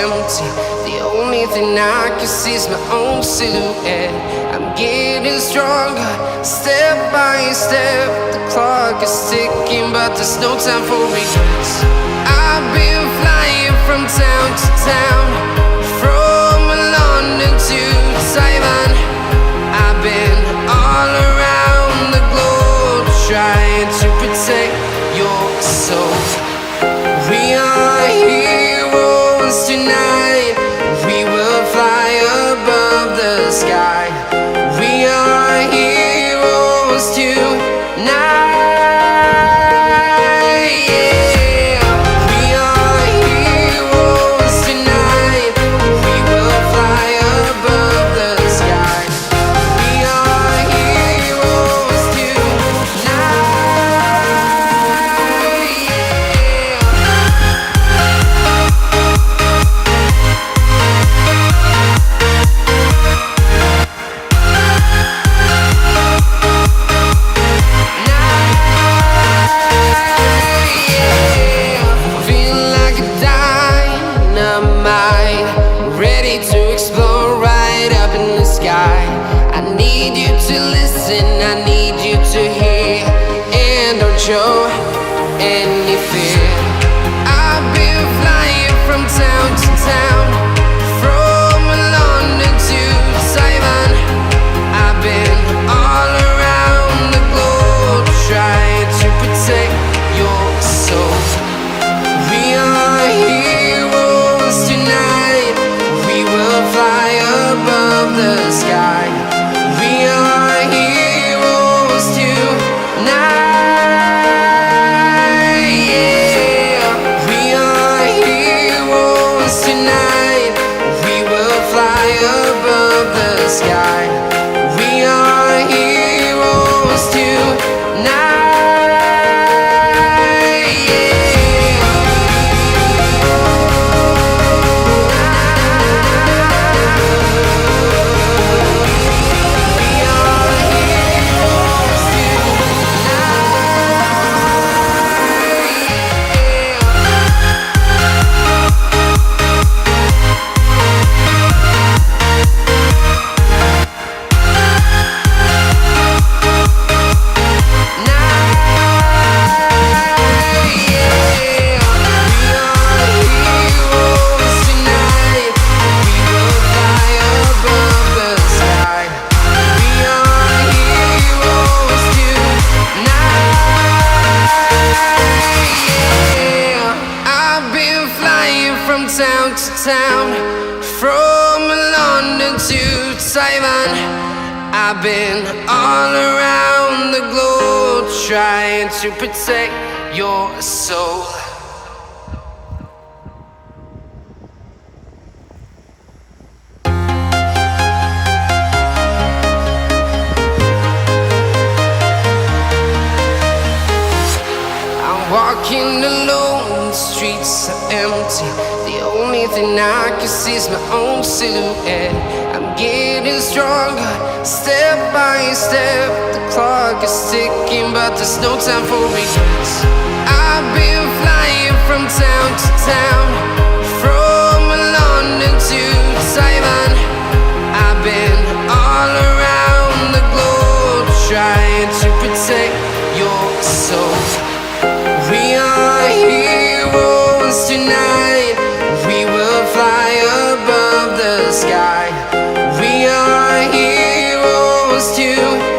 empty. The only thing I can see is my own silhouette. I'm getting stronger, step by step. The clock is ticking, but there's no time for regrets. I've been flying from town to town, from London to Taiwan. I've been all around the globe, trying to protect your soul. We are heroes tonight. We will fly above the sky. We are heroes tonight. Show any fear. I've been flying from town to town, from London to Taiwan. I've been all around the globe, trying to protect your soul. We are heroes tonight. We will fly above the sky. We are heroes tonight. Sky. We are heroes tonight. Town to town, from London to Taiwan. I've been all around the globe, trying to protect your soul. I'm walking alone, the streets are empty. The only thing I can see is my own silhouette. I'm getting stronger, step by step. The clock is ticking, but there's no time for regrets. I've been flying from town to town, from London to Taiwan. I've been all around the globe, trying to protect your soul. We are heroes tonight. We will fly above the sky. We are heroes tonight.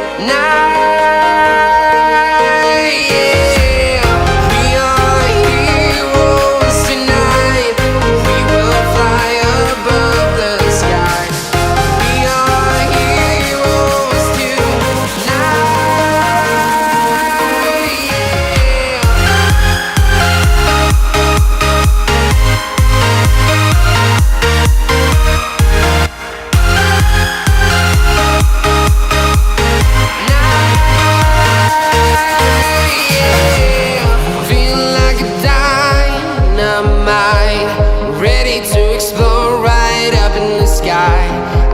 We are heroes tonight. We will fly above the sky. We are heroes tonight.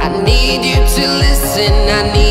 I need you to listen, I need